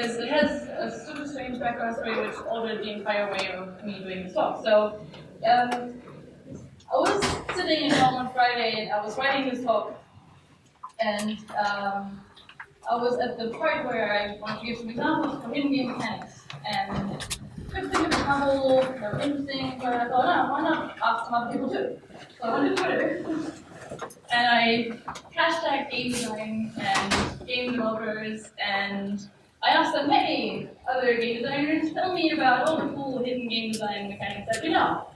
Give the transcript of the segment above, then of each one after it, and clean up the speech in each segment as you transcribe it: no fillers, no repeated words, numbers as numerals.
because it has a super strange background story which altered the entire way of me doing this talk. So, I was sitting in home on Friday and I was writing this talk, and I was at the part where I wanted to give some examples for hidden game mechanics, and could think of a couple that were interesting, but I thought, no, why not ask some other people too? So I went to Twitter, and I hashtagged game design and game developers, and I asked them, hey, other game designers, tell me about all the cool hidden game design mechanics that you know.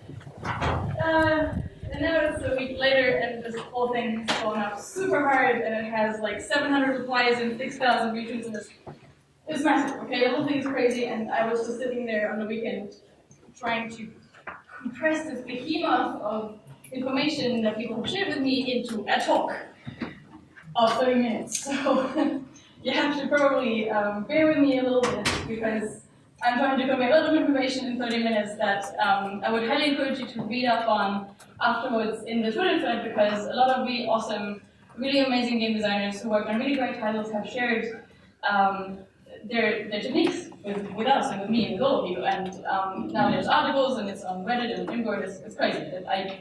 And now it's a week later, and this whole thing is going up super hard, and it has like 700 replies and 6,000 retweets, and it's massive, okay? The whole thing is crazy, and I was just sitting there on the weekend trying to compress this behemoth of information that people have shared with me into a talk of 30 minutes. So you have to probably bear with me a little bit, because I'm trying to convey a lot of information in 30 minutes that I would highly encourage you to read up on afterwards in the Twitter thread, because a lot of really awesome, really amazing game designers who work on really great titles have shared their techniques with us and with me and with all of you. And now there's articles, and it's on Reddit and Imgur. It's crazy.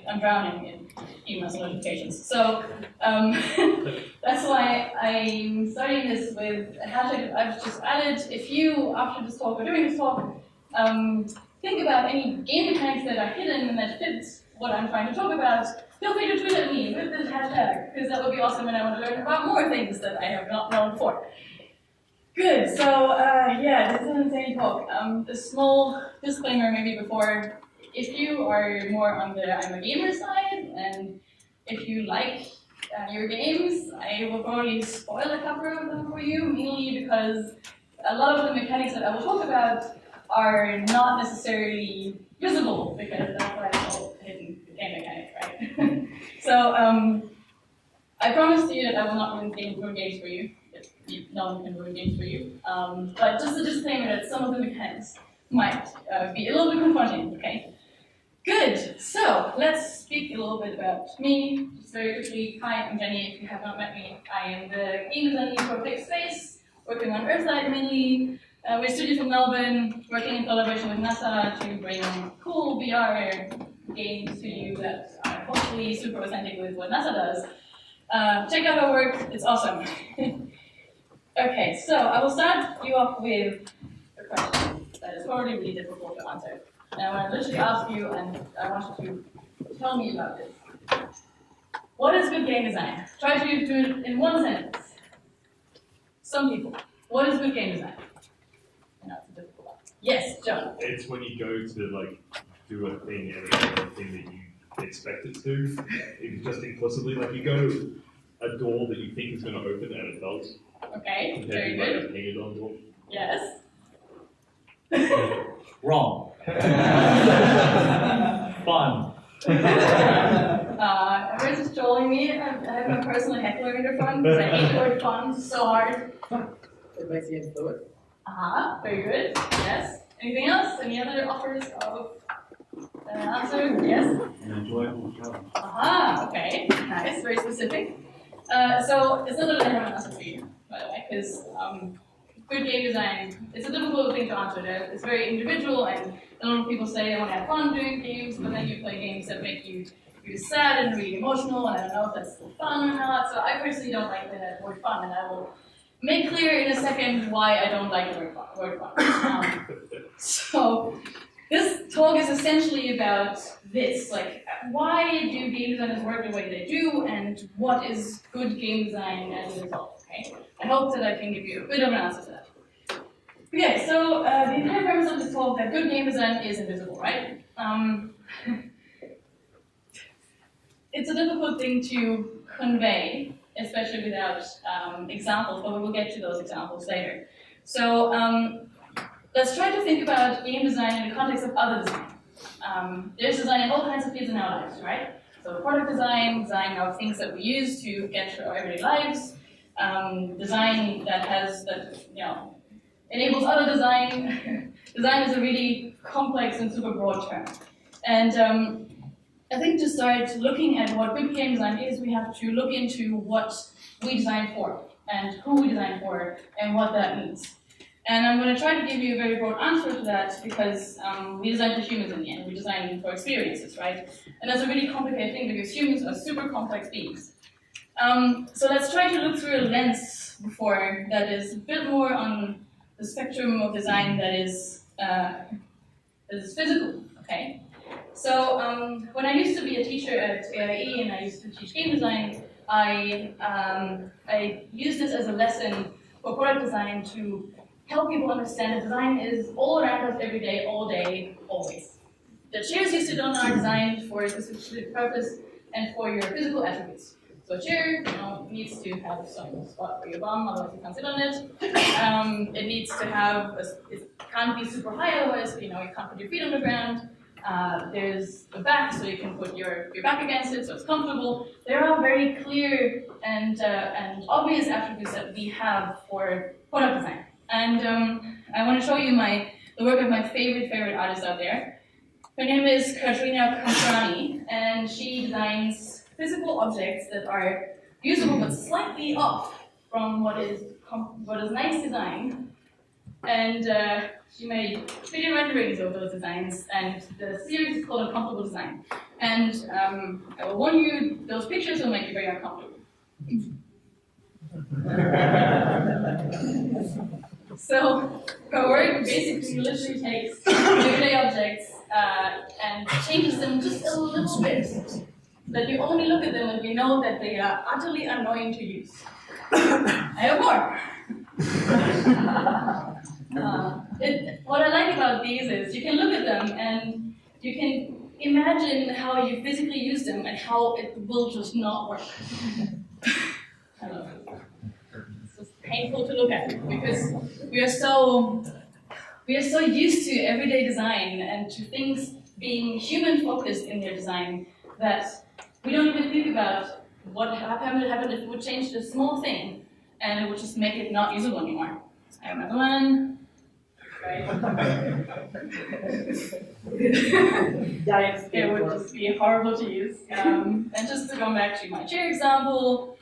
I'm drowning in emails and notifications. So that's why I'm starting this with a hashtag I've just added. If you, after this talk or during this talk, think about any game mechanics that are hidden and that fit what I'm trying to talk about, feel free to tweet at me with this hashtag, because that would be awesome, and I want to learn about more things that I have not known before. Good, so yeah, this is an insane talk. A small disclaimer maybe before, if you are more on the I'm a gamer side, and if you like your games, I will probably spoil a couple of them for you, mainly because a lot of the mechanics that I will talk about are not necessarily visible, because that's why it's called hidden game mechanics, right? So I promise you that I will not ruin games for you. No one can ruin games for you. But just a disclaimer that some of the mechanics might be a little bit confronting, okay? Good, so let's speak a little bit about me. Just very quickly, hi, I'm Jenny, if you have not met me. I am the game design lead for Fixed Space, working on Earthlight mainly. We're a studio from Melbourne, working in collaboration with NASA to bring cool VR games to you that are hopefully super authentic with what NASA does. Check out our work, it's awesome. Okay, so I will start you off with a question that is probably really difficult to answer. And I want to literally ask you, and I want you to tell me about this. What is good game design? Try to do it in one sentence. Some people. What is good game design? And that's a difficult one. Yes, John. It's when you go to do a thing and it's the thing that you expect it to. It's just implicitly, you go to a door that you think is going to open and it does. Okay, very good. A painted on door. Yes. Wrong. Fun. Everyone's just trolling me. I have my personal heckler in the front because I hate the word fun so hard. It makes you fluid. Very good. Yes. Anything else? Any other offers of an answer? Yes? An enjoyable job. Okay. Nice. Very specific. So it's not that I have an answer for you, by the way, because good game design, it's a difficult thing to answer. It's very individual, and a lot of people say they want to have fun doing games, but then you play games that make you really sad and really emotional, and I don't know if that's still fun or not. So I personally don't like the word fun, and I will make clear in a second why I don't like the word fun. So this talk is essentially about this, why do game designers work the way they do, and what is good game design as a result, okay? I hope that I can give you a bit of an answer to that. Okay, so the entire premise of this talk that good game design is invisible, right? It's a difficult thing to convey, especially without examples, but we will get to those examples later. So let's try to think about game design in the context of other design. There's design in all kinds of fields in our lives, right? So product design, design of things that we use to get through our everyday lives, design that enables other design. Design is a really complex and super broad term. And I think to start looking at what good game design is, we have to look into what we design for, and who we design for, and what that means. And I'm going to try to give you a very broad answer to that because we design for humans in the end. We design for experiences, right? And that's a really complicated thing because humans are super complex beings. So let's try to look through a lens before that is a bit more on the spectrum of design that is physical, okay? So when I used to be a teacher at AIE and I used to teach game design, I used this as a lesson for product design to help people understand that design is all around us every day, all day, always. The chairs you sit on are designed for a specific purpose and for your physical attributes. So a chair, needs to have some spot for your bum, otherwise you can't sit on it. It needs to have, it can't be super high, otherwise you can't put your feet on the ground. There's the back, so you can put your back against it, so it's comfortable. There are very clear and obvious attributes that we have for product design. And I want to show you the work of my favorite artist out there. Her name is Katrina Kamprani, and she designs physical objects that are usable but slightly off from what is nice design. And she made 3D renderings of those designs, and the series is called Uncomfortable Design. And I will warn you, those pictures will make you very uncomfortable. So her work basically literally takes everyday objects and changes them just a little bit, so that you only look at them and you know that they are utterly annoying to use. I have more. What I like about these is you can look at them and you can imagine how you physically use them and how it will just not work. I love it. It's just painful to look at because we are so used to everyday design and to things being human-focused in their design that we don't even think about what would happen if we would change a small thing and it would just make it not usable anymore. I have another one. Right? It would just be horrible to use. And just to go back to my chair example,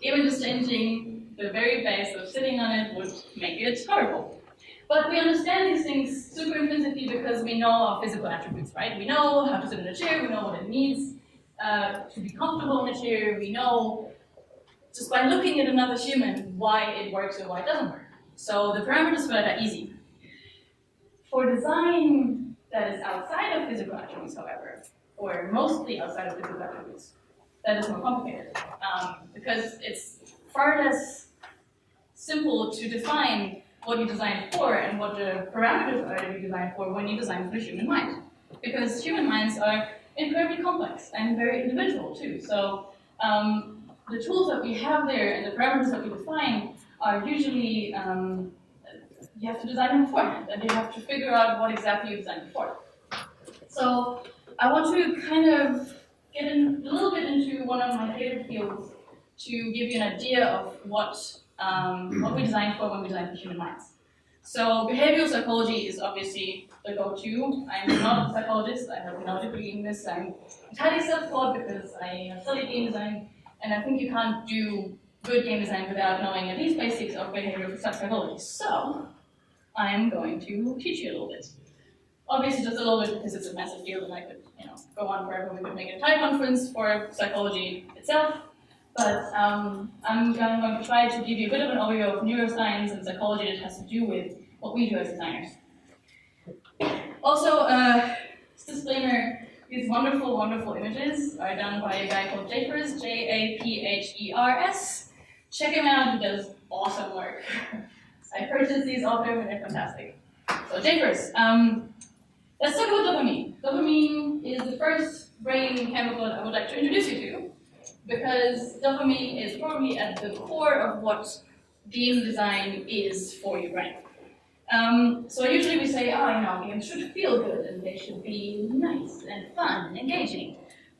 even just changing the very base of sitting on it would make it horrible. But we understand these things super intrinsically because we know our physical attributes, right? We know how to sit in a chair, we know what it needs to be comfortable in a chair, we know just by looking at another human why it works or why it doesn't work. So the parameters for that are easy. For design that is outside of physical attributes, however, or mostly outside of physical attributes, that is more complicated because it's far less simple to define what you design for and what the parameters are that you design for when you design for the human mind. Because human minds are incredibly complex and very individual too. So the tools that we have there and the parameters that we define are usually, you have to design them beforehand, and you have to figure out what exactly you designed before. So I want to kind of get a little bit into one of my favorite fields to give you an idea of what we design for when we design for human minds. So behavioral psychology is obviously the go-to. I'm not a psychologist, I have no degree in this. I'm entirely self-taught because I have studied game design, and I think you can't do good game design without knowing at least basics of behavioral psychology. So I'm going to teach you a little bit. Obviously just a little bit because it's a massive field and I could go on forever. We could make an entire conference for psychology itself. But I'm going to try to give you a bit of an overview of neuroscience and psychology that has to do with what we do as designers. Also, disclaimer, these wonderful, wonderful images are done by a guy called Japhers, Japhers. Check him out, he does awesome work. I purchased these off him and they're fantastic. So Japhers, let's talk about dopamine. Dopamine is the first brain chemical that I would like to introduce you to, because dopamine is probably at the core of what game design is for your brain. So usually we say, games should feel good and they should be nice and fun and engaging.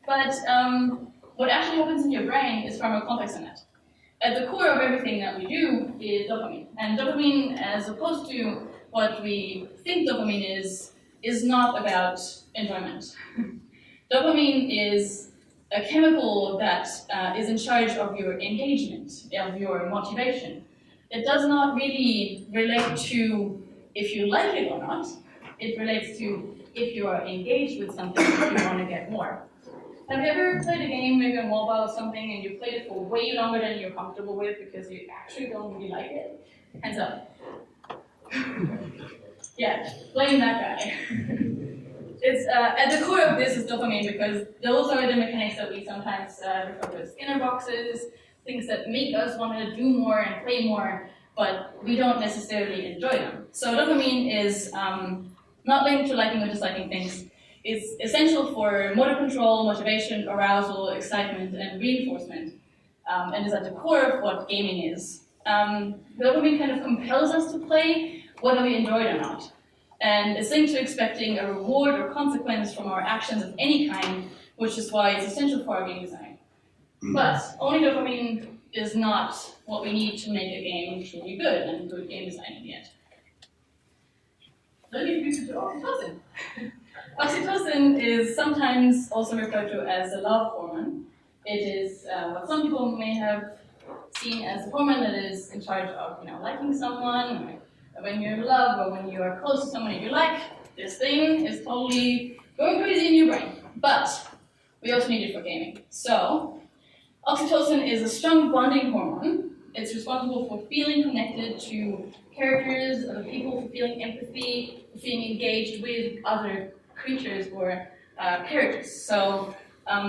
But what actually happens in your brain is far more complex than that. At the core of everything that we do is dopamine. And dopamine, as opposed to what we think dopamine is not about enjoyment. Dopamine is a chemical that is in charge of your engagement, of your motivation. it does not really relate to if you like it or not. It relates to if you are engaged with something, if you want to get more. Have you ever played a game, maybe on mobile or something, and you played it for way longer than you're comfortable with because you actually don't really like it? Hands up. Yeah, blame that guy. It's at the core of this is dopamine, because those are the mechanics that we sometimes refer to as inner boxes, things that make us want to do more and play more, but we don't necessarily enjoy them. So dopamine is not linked to liking or disliking things. It's essential for motor control, motivation, arousal, excitement, and reinforcement, and is at the core of what gaming is. Dopamine kind of compels us to play, whether we enjoy it or not. And it's linked to expecting a reward or consequence from our actions of any kind, which is why it's essential for our game design. But only dopamine is not what we need to make a game truly good and good game design in the end. Let me introduce you to oxytocin. Oxytocin is sometimes also referred to as the love hormone. It is what some people may have seen as a hormone that is in charge of, liking someone, or when you're in love, or when you are close to someone that you like. This thing is totally going crazy in your brain. But we also need it for gaming. So, oxytocin is a strong bonding hormone. It's responsible for feeling connected to characters, other people, for feeling empathy, for feeling engaged with other creatures or characters. So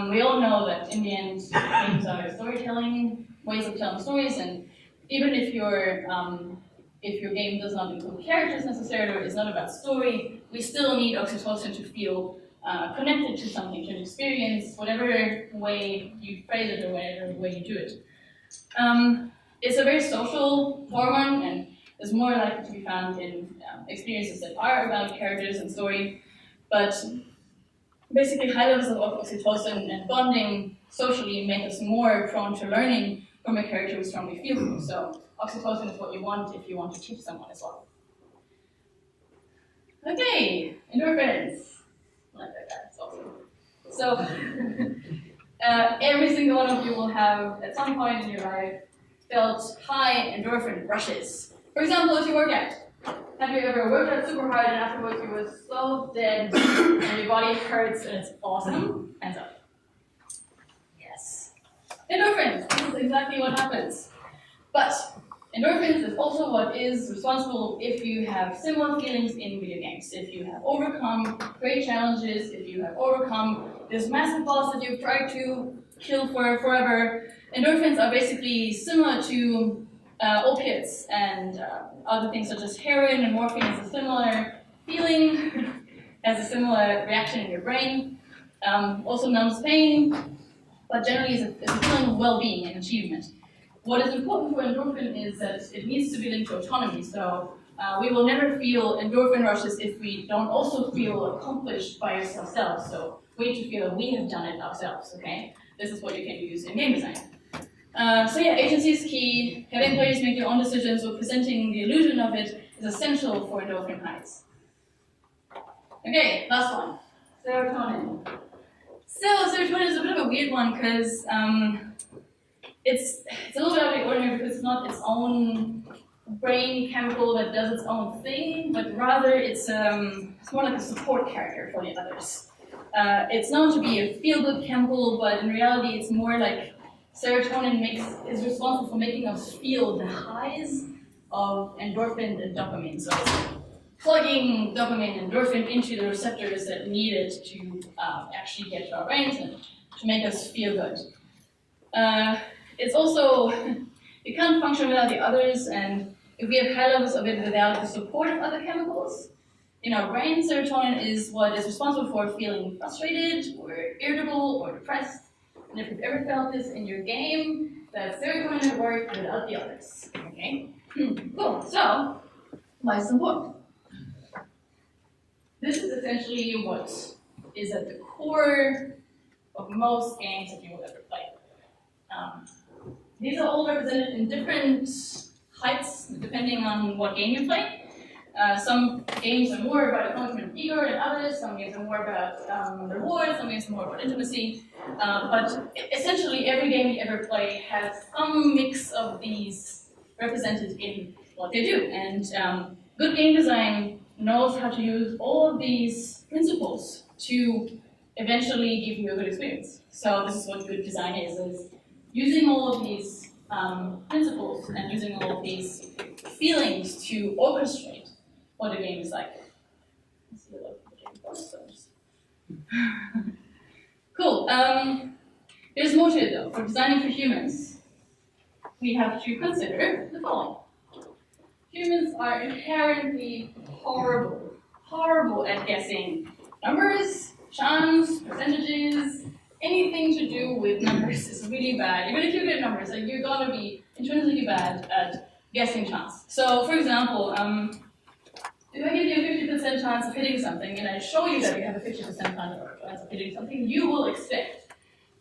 we all know that in the end, games are storytelling, ways of telling stories, and even if your game does not include characters necessarily, or is not about story, we still need oxytocin to feel connected to something, to an experience, whatever way you phrase it or whatever way you do it. It's a very social hormone, and is more likely to be found in experiences that are about characters and story. But basically, high levels of oxytocin and bonding socially make us more prone to learning from a character we strongly feel for. So oxytocin is what you want if you want to teach someone as well. Okay, endorphins. I like that guy, it's awesome. So every single one of you will have, at some point in your life, felt high endorphin rushes. For example, if you work out. Have you ever worked out super hard and afterwards you were so dead and your body hurts and it's awesome? Hands up. Yes. Endorphins, this is exactly what happens. But endorphins is also what is responsible if you have similar feelings in video games. If you have overcome great challenges, if you have overcome this massive boss that you've tried to kill for forever. Endorphins are basically similar to opiates and other things such as heroin and morphine. Has a similar feeling, has a similar reaction in your brain, also numbs pain, but generally is a feeling of well-being and achievement. What is important for endorphin is that it needs to be linked to autonomy, so we will never feel endorphin rushes if we don't also feel accomplished by ourselves, so we need to feel that we have done it ourselves, okay? This is what you can use in game design. So yeah, agency is key. Having players make their own decisions or presenting the illusion of it is essential for endorphin highs. Okay, last one. Serotonin. So serotonin is a bit of a weird one because it's a little bit out of the ordinary because it's not its own brain chemical that does its own thing, but rather it's more like a support character for the others. It's known to be a feel-good chemical, but in reality it's more like serotonin is responsible for making us feel the highs of endorphin and dopamine. So it's plugging dopamine and endorphin into the receptors that need it to actually get to our brains and to make us feel good. It's also, it can't function without the others, and if we have high levels of it without the support of other chemicals, in our brain, serotonin is what is responsible for feeling frustrated or irritable or depressed. And if you've ever felt this in your game, that serotonin at work without the others. Okay? Cool. So, why is it important? This is essentially what is at the core of most games that you will ever play. These are all represented in different heights, depending on what game you play. Some games are more about accomplishment of ego than others, some games are more about reward, some games are more about intimacy. But essentially every game you ever play has some mix of these represented in what they do. And good game design knows how to use all of these principles to eventually give you a good experience. So this is what good design is using all of these principles and using all of these feelings to orchestrate what a game is like. Let's see what the game was. Cool. There's more to it though. For designing for humans, we have to consider the following. Humans are inherently horrible at guessing numbers, chance, percentages, anything to do with numbers is really bad. Even if you get numbers, like, you're gonna be intrinsically bad at guessing chance. So, for example, if I give you a 50% chance of hitting something, and I show you that you have a 50% chance of hitting something, you will expect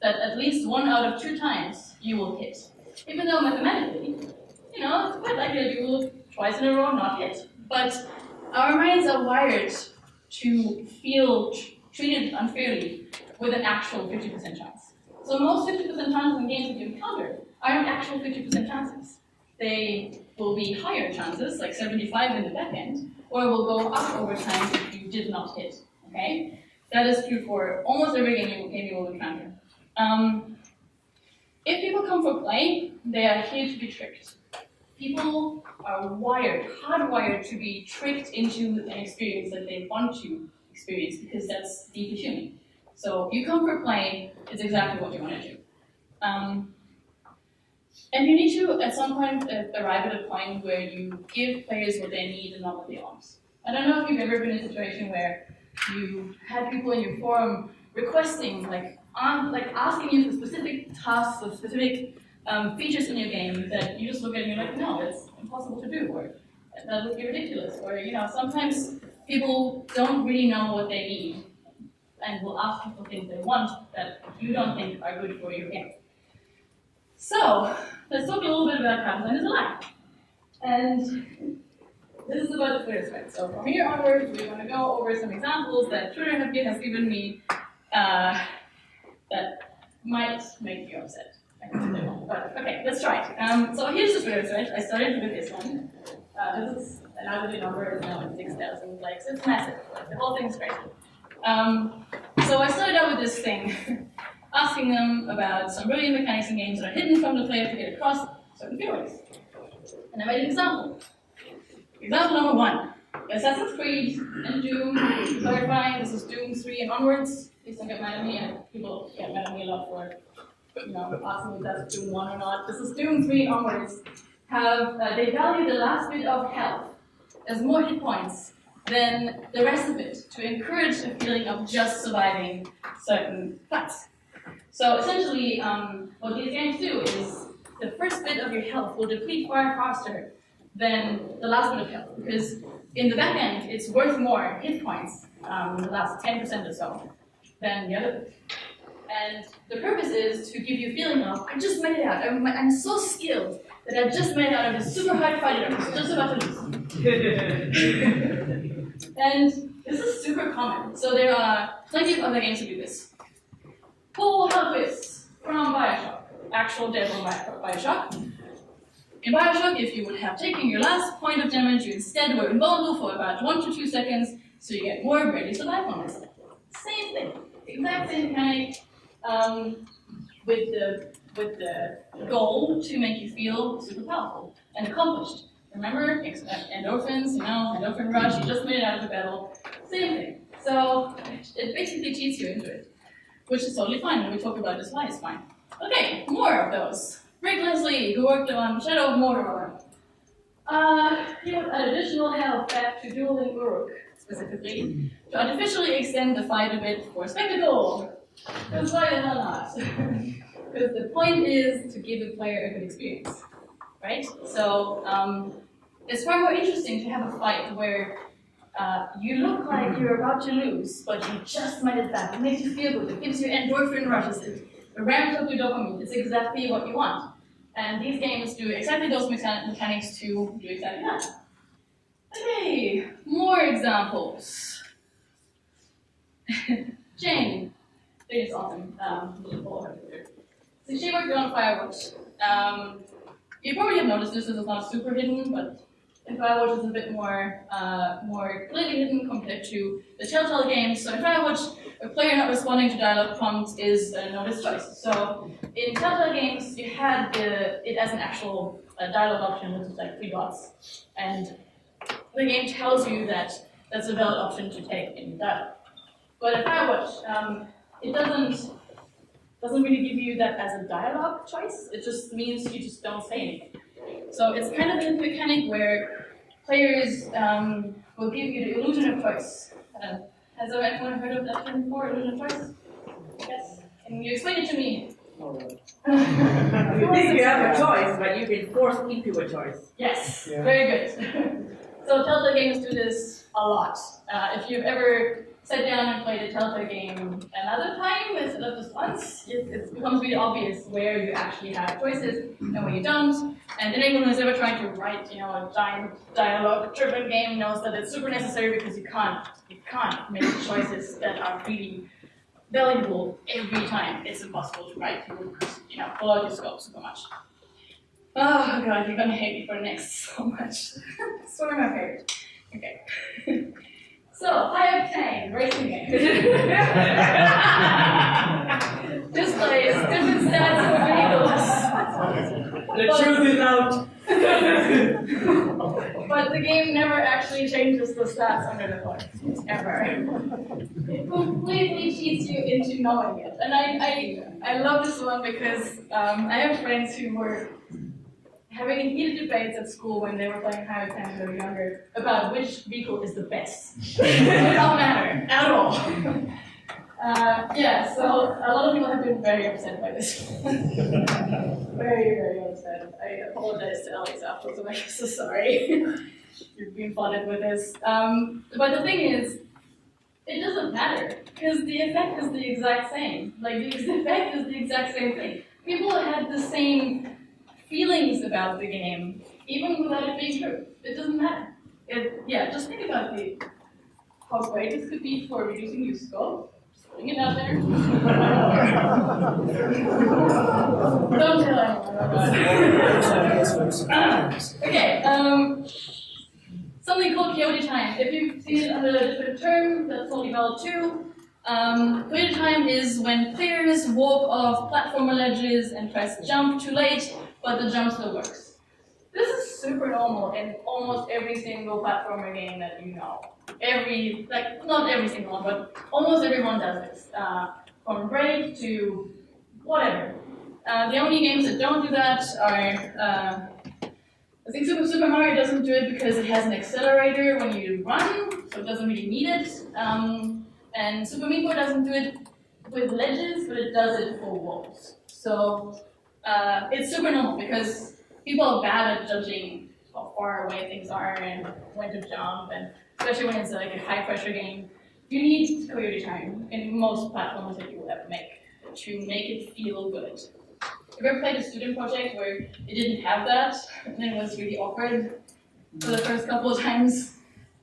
that at least 1 out of 2 times you will hit. Even though mathematically, it's quite likely that you will twice in a row not hit. But our minds are wired to feel treated unfairly with an actual 50% chance. So most 50% chances in games that you encounter aren't actual 50% chances. They will be higher chances, like 75 in the back end, or will go up over time if you did not hit. Okay? That is true for almost every game you will encounter. If people come for play, they are here to be tricked. People are hardwired to be tricked into an experience that they want to experience because that's deeply human. So you come for play, it's exactly what you want to do. And you need to, at some point, arrive at a point where you give players what they need and not what they want. I don't know if you've ever been in a situation where you had people in your forum requesting, asking you for specific tasks or specific features in your game that you just look at and you're like, no, it's impossible to do, or that would be ridiculous. Or, sometimes people don't really know what they need and will ask you for things they want that you don't think are good for your game. So, let's talk a little bit about how design is alive. And this is about the Twitter thread. So from here onwards, we're going to go over some examples that Twitter has given me that might make you upset. But okay, let's try it. So here's the Twitter thread. I started with this one. This is an ugly number. It's now at 6,000 likes. It's massive. The whole thing's crazy. So I started out with this thing, asking them about some brilliant mechanics in games that are hidden from the player to get across certain feelings. And I made an example. Example number 1. Assassin's Creed and Doom. Clarifying, this is Doom 3 and onwards. Please don't get mad at me, and people get mad at me a lot for asking if that's Doom 1 or not. This is Doom 3 onwards. They value the last bit of health as more hit points than the rest of it to encourage a feeling of just surviving certain fights. So essentially, what these games do is the first bit of your health will deplete far faster than the last bit of health, because in the back end, it's worth more hit points, the last 10% or so, than the other bit. And the purpose is to give you a feeling of, I just made it out. I'm so skilled that I just made it out of this super hard fight that I was just about to lose. And this is super common. So there are plenty of other games that do this. Full health quiz from Bioshock. Actual dead from Bioshock. In Bioshock, if you would have taken your last point of damage, you instead were invulnerable for about 1 to 2 seconds, so you get more ready survive moments. Same thing. Exact same mechanic. With the goal to make you feel super powerful and accomplished. Remember, endorphins, endorphin rush, you just made it out of the battle. Same thing. So it basically cheats you into it, which is totally fine. When we talk about this, why it's fine. Okay, more of those. Rick Leslie, who worked on Shadow of Mordor. He would add additional health back to dueling Uruk, specifically, to artificially extend the fight a bit for spectacle. Because why the hell not? Because the point is to give the player a good experience, right? So it's far more interesting to have a fight where you look like you're about to lose, but you just made it back. It makes you feel good. It gives you endorphin rushes. It ramps up your dopamine. It's exactly what you want. And these games do exactly those mechanics to do exactly that. Okay, more examples. Jane. It's awesome. So she worked on fireworks. you probably have noticed this is not super hidden, but in Firewatch it's a bit more clearly hidden compared to the Telltale games. So in Firewatch, a player not responding to dialogue prompts is a notice choice. So in Telltale games, you had it as an actual dialogue option, which is like 3 dots, and the game tells you that that's a valid option to take in dialogue. But in Firewatch, it doesn't really give you that as a dialogue choice. It just means you just don't say anything. So it's kind of a mechanic where players will give you the illusion of choice. Has anyone heard of that term before, illusion of choice? Yes? Can you explain it to me? You think you have a choice, but you've been forced into a choice. Yes, very good. So Telltale games do this a lot. If you've ever sat down and played a Telltale game another time instead of just once, it becomes really obvious where you actually have choices and where you don't. And anyone who's ever tried to write, a giant dialogue-driven game knows that it's super necessary because you can't make choices that are really valuable every time. It's impossible to write because follow your scope super much. Oh god, you're gonna hate me for the next so much. It's one of my favorites. Okay. So, high octane racing game. Displays different stats of vehicles. The truth is out. But the game never actually changes the stats under the hood. Ever. It completely cheats you into knowing it. And I love this one because I have friends who were having heated debates at school when they were playing High Octane when they were younger about which vehicle is the best. It doesn't matter at all. So a lot of people have been very upset by this. Very, very upset. I apologize to Alex afterwards, I'm so sorry. You've been flooded with this. But the thing is, it doesn't matter, because the effect is the exact same. Like, the effect is the exact same thing. People had the same feelings about the game, even without it being true. It doesn't matter. Just think about how great this could be for reducing your scope. Just putting it out there. Don't tell anyone. Okay, something called coyote time. If you've seen it under a different term, that's totally valid too. Coyote time is when players walk off platformer ledges and press jump too late, but the jump still works. This is super normal in almost every single platformer game that you know. Not every single one, but almost everyone does this. From Braid to whatever. The only games that don't do that are, I think Super Mario doesn't do it because it has an accelerator when you run, so it doesn't really need it. And Super Meat Boy doesn't do it with ledges, but it does it for walls. So it's super normal because people are bad at judging how far away things are and when to jump, and especially when it's like a high pressure game. You need coyote time in most platforms that you will ever make to make it feel good. Have you ever played a student project where it didn't have that and it was really awkward for the first couple of times?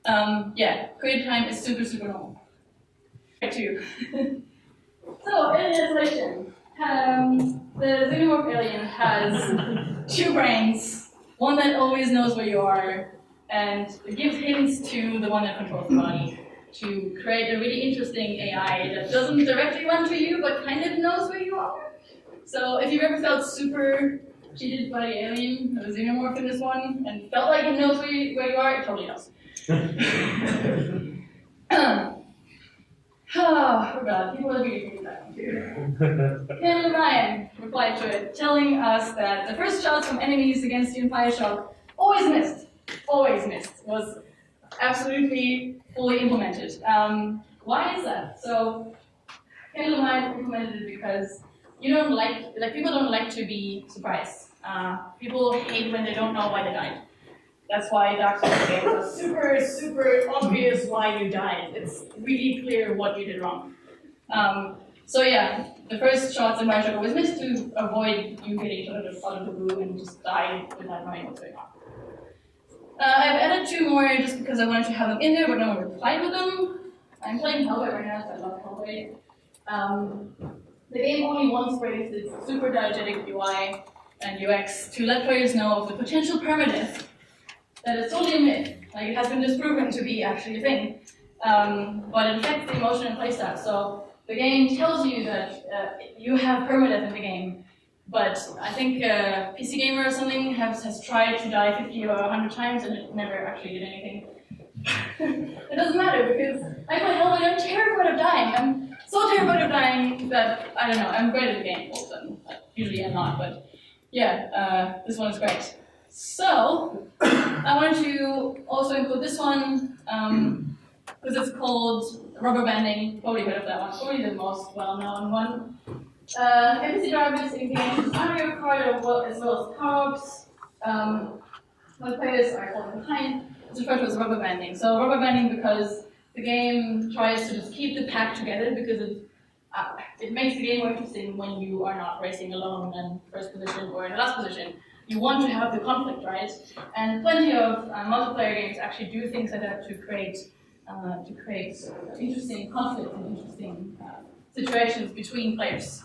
Coyote time is super, super normal. Two. So, in isolation, the xenomorph alien has 2 brains, one that always knows where you are, and it gives hints to the one that controls the body to create a really interesting AI that doesn't directly run to you, but kind of knows where you are. So, if you've ever felt super cheated by the alien, the xenomorph in this one, and felt like it knows where you are, it totally does. Oh god, people are really thinking that one too. Ken and Ryan replied to it, telling us that the first shots from enemies against you in Bioshock always missed, was absolutely fully implemented. Why is that? So, Ken and Ryan implemented it because people don't like to be surprised. People hate when they don't know why they died. That's why Dark Souls games are super, super obvious why you died. It's really clear what you did wrong. The first shots in Bioshock always missed to avoid you getting out of the blue and just die without knowing what's going on. I've added 2 more just because I wanted to have them in there, but no one replied with them. I'm playing Hellblade right now, so I love Hellblade. The game only once breaks its super diegetic UI, and UX to let players know of the potential permadeath. That it's totally a myth. Like it has been disproven to be actually a thing, but it affects the emotion and playstyle. So the game tells you that you have permadeath in the game, but I think PC Gamer or something has tried to die 50 or 100 times and it never actually did anything. It doesn't matter because I play Hellblade, I'm terrified of dying. I'm so terrified of dying that, I don't know, I'm great at the game all of a sudden. Usually I'm not, but yeah, this one is great. So, I wanted to also include this one, because it's called rubber banding. Probably heard of that one, probably the most well-known one. NPC drivers in games are required as well as power-ups. When players are falling behind, it's referred to as rubber banding. So rubber banding because the game tries to just keep the pack together because it makes the game more interesting when you are not racing alone in first position or in the last position. You want to have the conflict, right? And plenty of multiplayer games actually do things like that to create interesting conflict and interesting situations between players.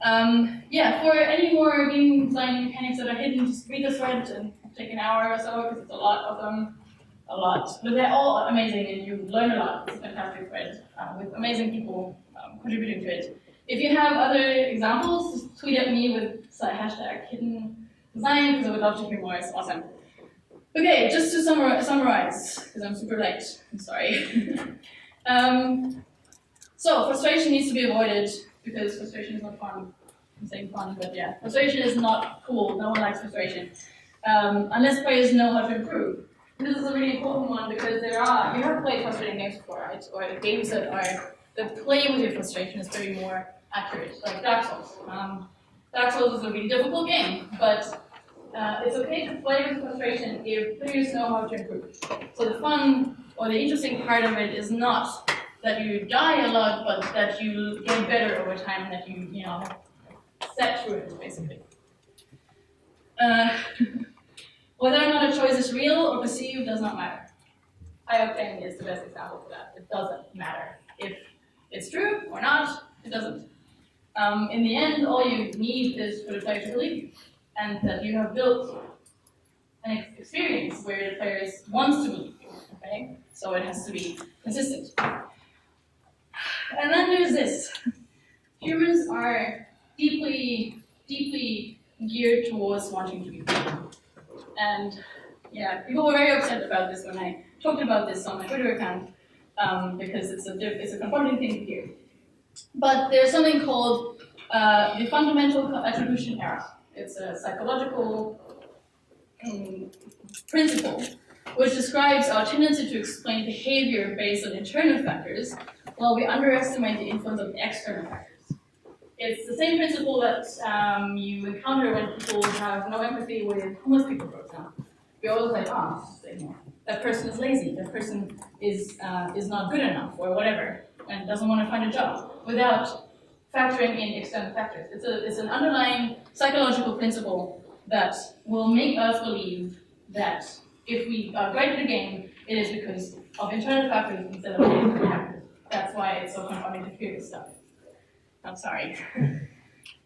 Yeah, for any more game design mechanics that are hidden, just read the thread and take an hour or so because it's a lot of them. A lot. But they're all amazing and you learn a lot. It's a fantastic thread with amazing people contributing to it. If you have other examples, just tweet at me with hashtag hidden design because I would love to hear more. It's awesome. Okay, just to summarize, because I'm super late. I'm sorry. So frustration needs to be avoided because frustration is not fun. I'm saying fun, but yeah, frustration is not cool. No one likes frustration unless players know how to improve. This is a really important one because you have played frustrating games before, right? Or the games that play with your frustration is very more accurate, like Dark Souls. Dark Souls is a really difficult game, but it's okay to play with frustration if players know how to improve. So the fun or the interesting part of it is not that you die a lot, but that you get better over time and that you set through it, basically. Whether or not a choice is real or perceived does not matter. Octane is the best example for that. It doesn't matter. If it's true or not, it doesn't. In the end, all you need is for the player to believe you, and that you have built an experience where the player wants to believe you, okay? So it has to be consistent. And then there's this. Humans are deeply, deeply geared towards wanting to be free. And yeah, people were very upset about this when I talked about this on my Twitter account because it's a confronting thing to hear. But there's something called the fundamental attribution error. It's a psychological principle which describes our tendency to explain behavior based on internal factors while we underestimate the influence of external factors. It's the same principle that you encounter when people have no empathy with homeless people, for example. We always like, that person is lazy, that person is not good enough, or whatever, and doesn't want to find a job, without factoring in external factors. It's an underlying psychological principle that will make us believe that if we are great at a game, it is because of internal factors instead of external factors. That's why it's so confronting to hear this stuff. I'm sorry.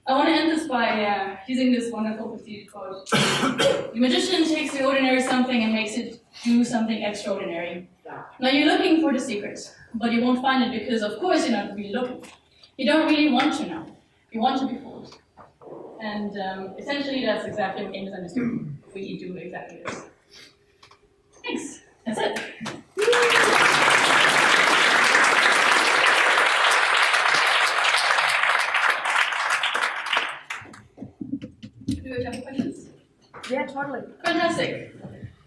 I want to end this by using this wonderful Prestige quote. The magician takes the ordinary something and makes it do something extraordinary. Now you're looking for the secret, but you won't find it because of course you're not really looking. You don't really want to know. You want to be fooled. And essentially that's exactly what game design is doing. We do exactly this. Thanks. That's it. Do we have questions? Yeah, totally. Fantastic.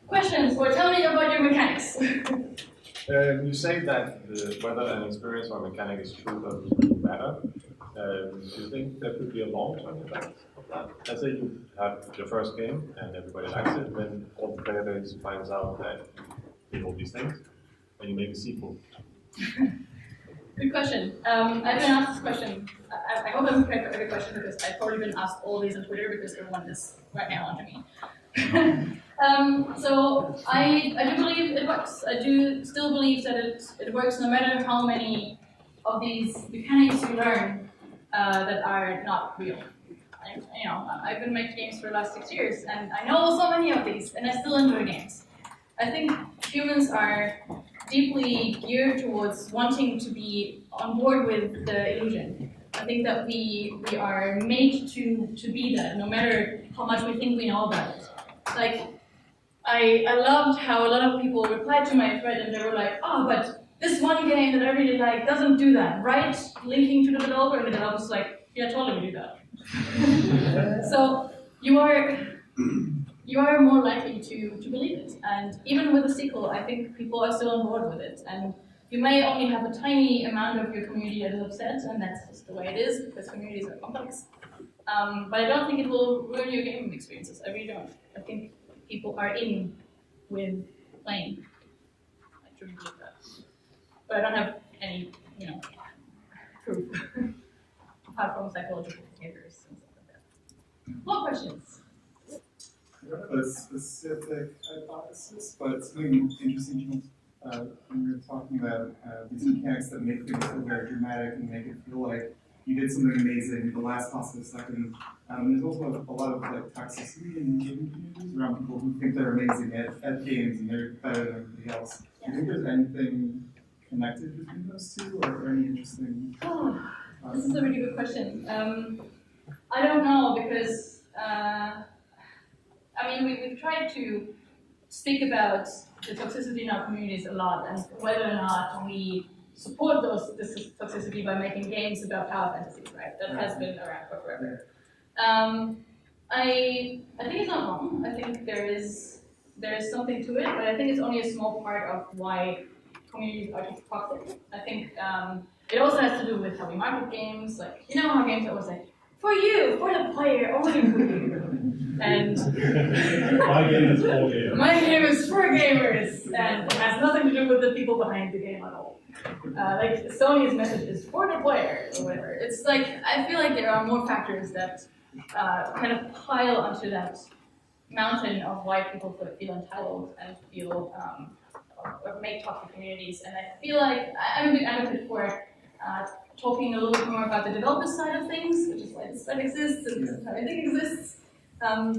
Questions, or tell me about your mechanics. You say that whether an experience or mechanic is true doesn't really matter. Do you think there could be a long-term effect of that? Let's say you have your first game and everybody likes it, then all the player base finds out that you did all these things, and you make a sequel. Good question. I've been asked this question. I hope I'm prepared for every question because I've probably been asked all these on Twitter because everyone is right now onto me. So I do believe it works. I do still believe that it works no matter how many of these mechanics you learn that are not real. I've been making games for the last 6 years, and I know so many of these, and I still enjoy games. I think humans are deeply geared towards wanting to be on board with the illusion. I think that we are made to be that, no matter how much we think we know about it. Like, I loved how a lot of people replied to my thread, and they were like, oh, but this one game that I really like doesn't do that, right? Linking to the developer, and the developer's like, yeah, totally we do that. So you are more likely to believe it. And even with a sequel, I think people are still on board with it. And you may only have a tiny amount of your community that is upset, and that's just the way it is, because communities are complex. But I don't think it will ruin your gaming experiences. I really don't. I think people are in with playing. I truly believe that. But I don't have any, proof. Apart from psychological behaviors and stuff like that. More questions? I don't have a specific hypothesis, but something interesting when we were talking about these mechanics that make things feel very dramatic and make it feel like you did something amazing the last possible second. There's also a lot of toxicity in gaming communities around people who think they're amazing at games and they're better than everybody else. Do you think there's anything connected between those two, or any interesting? This is a really good question. I don't know, because we've tried to speak about the toxicity in our communities a lot, and whether or not we support this toxicity by making games about power fantasies, right? That has been around for forever. I think it's not wrong. I think there is something to it, but I think it's only a small part of why communities are toxic. I think it also has to do with how we market games. Like, how games always say, for you, for the player, only for you. And my game is for gamers. My game is for gamers, and it has nothing to do with the people behind the game at all. Like, Sony's message is for the player, or whatever. It's like, I feel like there are more factors that kind of pile onto that mountain of why people feel entitled and feel or make toxic communities. And I feel like I'm a big advocate for talking a little bit more about the developer side of things, which is why this site exists and how everything exists,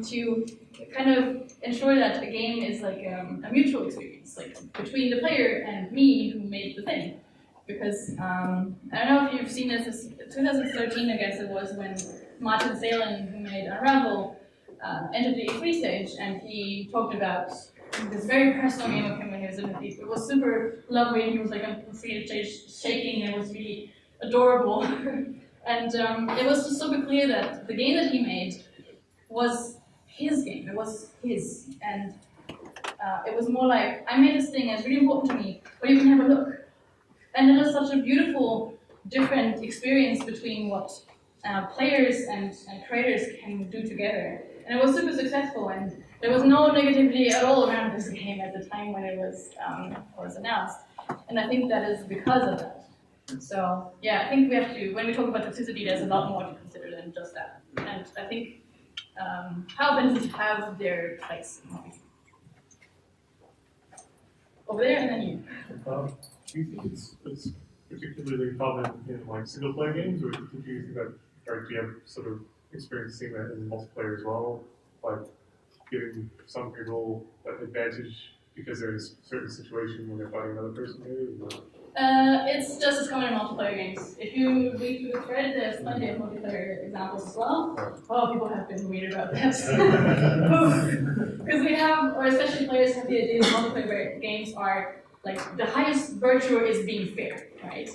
to kind of ensure that a game is like a mutual experience, like between the player and me who made the thing. Because I don't know if you've seen this, 2013 I guess it was, when Martin Salen, who made Unravel, entered the E3 stage, and he talked about this very personal game of him when he was in the thief. It was super lovely, and he was like on the stage shaking, and it was really adorable. And it was just super clear that the game that he made was his game. It was his, and it was more like, I made this thing, and it's really important to me, but you can have a look. And it is such a beautiful, different experience between what players and creators can do together. And it was super successful, and there was no negativity at all around this game at the time when it was announced. And I think that is because of that. So yeah, I think we have to, when we talk about toxicity, there's a lot more to consider than just that. And I think power fantasies have their place. Over there, and then you. Do you think it's particularly common in like single player games, or do you think that, or do you have sort of experiencing that in multiplayer as well, like giving some people that advantage because there's a certain situation when they're fighting another person maybe? It's just as common in multiplayer games. If you read through the thread, there's plenty of multiplayer examples as well. Oh, people have been weird about that. Because we have, or especially players have the idea that multiplayer games are like the highest virtue is being fair, right?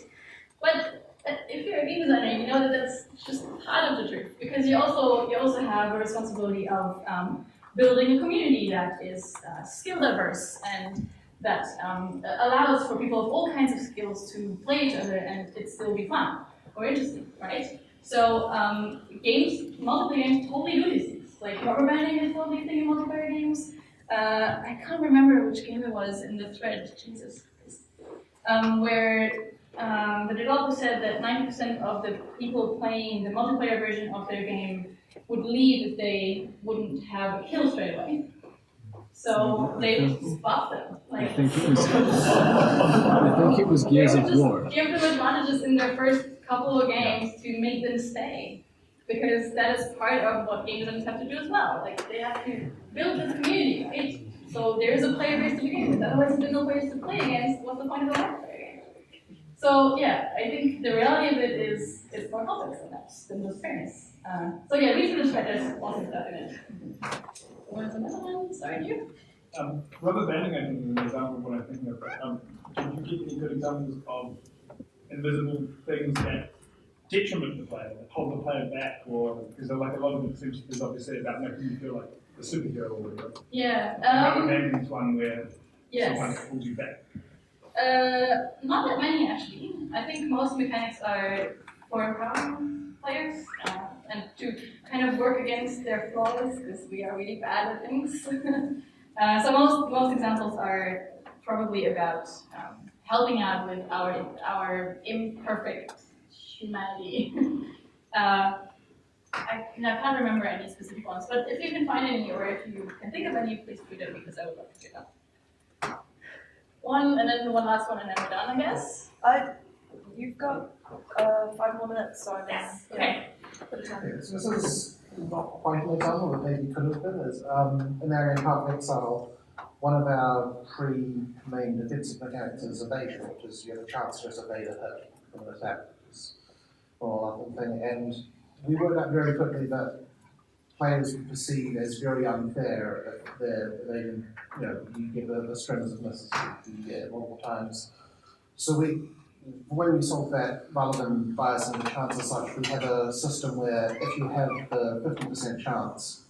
But if you're a game designer, you know that that's just part of the truth, because you also have a responsibility of building a community that is skill diverse and that allows for people of all kinds of skills to play each other and it still be fun or interesting, right? So multiplayer games totally do these things. Like rubber banding is totally a thing in multiplayer games. I can't remember which game it was in the thread, Jesus, where the developer said that 90% of the people playing the multiplayer version of their game would leave if they wouldn't have a kill straight away. So they just buffed them. Like, I think it was Gears of War. Give them advantages in their first couple of games to make them stay. because that is part of what game designers have to do as well. Like they have to build this community, right? So there is a player base to begin with. Otherwise, if there's no players to play against, what's the point of a multiplayer game? So yeah, I think the reality of it is it's more complex than that, than just fairness. So yeah, read through the thread. There's lots of stuff in it. What's another one? Sorry, you. Rubber banding, I think, is an example of what I'm thinking of. Can you give any good examples of invisible things that detriment the player, that hold the player back, or because like a lot of the things is obviously about making you feel like a superhero or whatever. Yeah. Rubber banding is one where someone pulls you back. Not that many actually. I think most mechanics are for empowering players and to kind of work against their flaws because we are really bad at things. So most examples are probably about helping out with our imperfect humanity. I can't remember any specific ones, but if you can find any or if you can think of any, please tweet it because I would love to do that. One, and then one last one, and then we're done, I guess. You've got 5 more minutes, so I guess. Okay. So this is not quite an example, but maybe could have been. Is in the area of Path of Exile, one of our 3 main defensive mechanics is evasion, which is you have a chance to just evade a hit from an attack, or a thing. And we worked out very quickly that players would perceive as very unfair if they're evading, you give a string of misses you get multiple times. So the way we solve that, rather than biasing the chance as such, we have a system where if you have the 50% chance,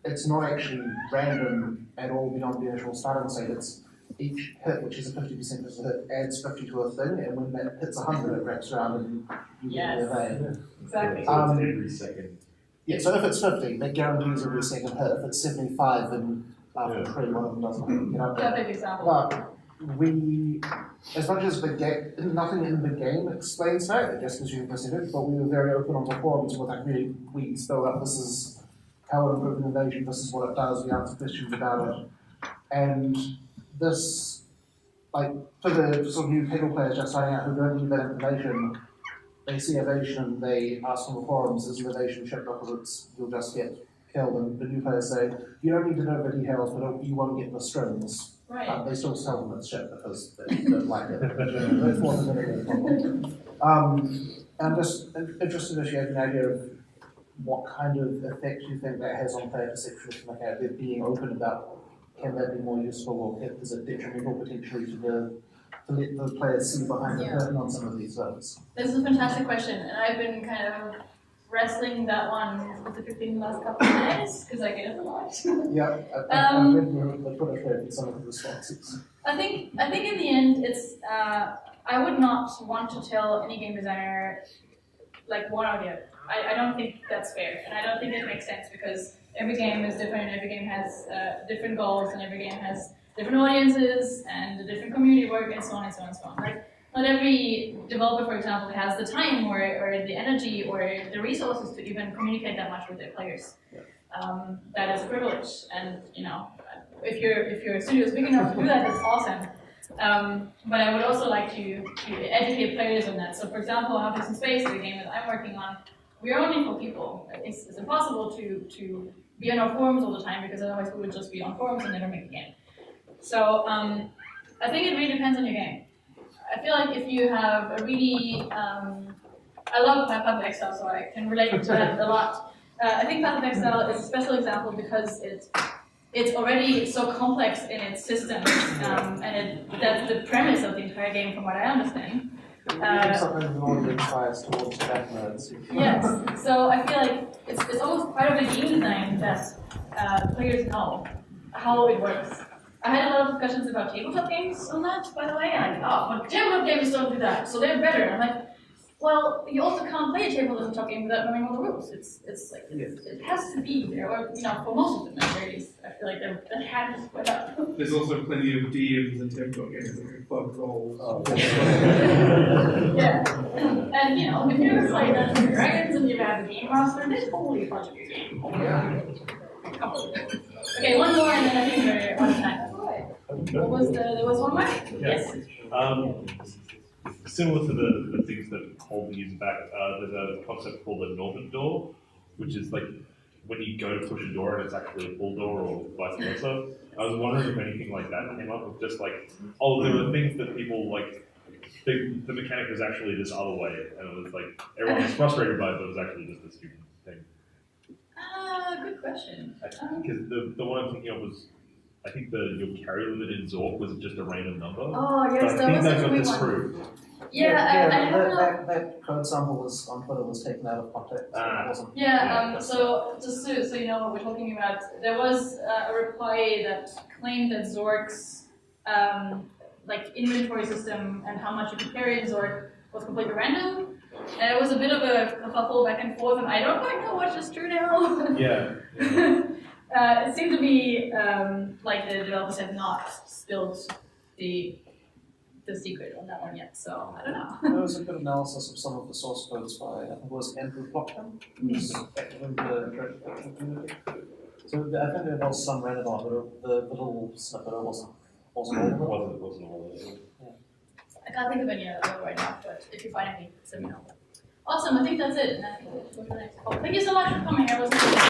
it's not actually random at all beyond the initial starting state. It's each hit, which is a 50% hit, adds 50 to a thing, and when that hits 100, it wraps around and you get the evade. Exactly. Every second. Yeah, so if it's 50, that guarantees every second hit. If it's 75, then after 3, one of them doesn't get up there. Perfect example. But we, as much as nothing in the game explains that, it just gives you a percentage, but we were very open on the forums with our community. We spelled out this is how it improves invasion, this is what it does, we answer questions about it. And this, like, for the sort of new casual players just starting out who don't need that information, they see evasion, they ask on the forums, is evasion shit because you'll just get killed, and the new players say, you don't need to know the details, but you won't get the strings. Right. But they still tell them it's shit because they don't like it. That's more than a problem. I'm just interested if you have an idea of what kind of effect you think that has on player perception, like they're being open about can that be more useful, or is it detrimental potentially to let the players see behind the curtain on some of these things? This is a fantastic question, and I've been kind of wrestling that one specifically in the last couple of days because I get it a lot. Yeah, I've read the Twitter thread with some of the responses. I think in the end, it's I would not want to tell any game designer like one or the other. I don't think that's fair, and I don't think it makes sense because every game is different, every game has different goals, and every game has different audiences and different community work, and so on and so on and so on. Like, not every developer, for example, has the time or the energy or the resources to even communicate that much with their players. Yeah. That is a privilege, and if your studio is big enough to do that, that's awesome. But I would also like to educate players on that. So, for example, Objects in Space, the game that I'm working on, we are only 4 people. It's impossible to be on our forums all the time because otherwise we would just be on forums and never make a game. So I think it really depends on your game. I feel like if you have a really, I love Path of Exile, so I can relate to that a lot. I think Path of Exile is a special example because it's already so complex in its systems, and that's the premise of the entire game, from what I understand. Something more biased towards back nerds. Yes, so I feel like it's almost part of the game design that players know how it works. I had a lot of discussions about tabletop games on that, by the way, and but tabletop games don't do that, so they're better. I'm like, well, you also can't play a tabletop game without knowing all the rules. It's like it has to be there, or for most of them at the very least. I feel like that had to split up. There's also plenty of DMs and tabletop games that can plug roles. Yeah, and if you ever play Dungeons and Dragons and you've had the game master, there's totally a bunch of your game. Okay, one more, and then I think we're on time. What was there was one more? Yes. similar to the things that hold the user back. There's a concept called the Norman door, which is like when you go to push a door and it's actually a full door or vice versa. I was wondering if anything like that came up with just like, oh, there were things that people like, the mechanic was actually this other way, and it was like, everyone was frustrated by it, but it was actually just a stupid thing. Good question. Because the one I'm thinking of was, I think your carry limit in Zork was just a random number. Oh, yes, but that I think was that a got weird one. disproved. Yeah, I don't know. That code sample was on Twitter was taken out of context. It wasn't. Yeah, so just so you know what we're talking about, there was a reply that claimed that Zork's like inventory system and how much you could carry in Zork was completely random. And it was a bit of a kerfuffle back and forth, and I don't quite know which is true now. Yeah. It seemed to be like the developers have not spilled the secret on that one yet, so I don't know. There was a good analysis of some of the source codes by, I think it was Andrew Blockman, who's active in the interaction community. So I think there was some random on but the little snippet wasn't all of it. Wasn't all of it. I can't think of any other right now, but if you find any, let me know. Awesome, I think that's it. And I think we'll go to the next call. Thank you so much for coming.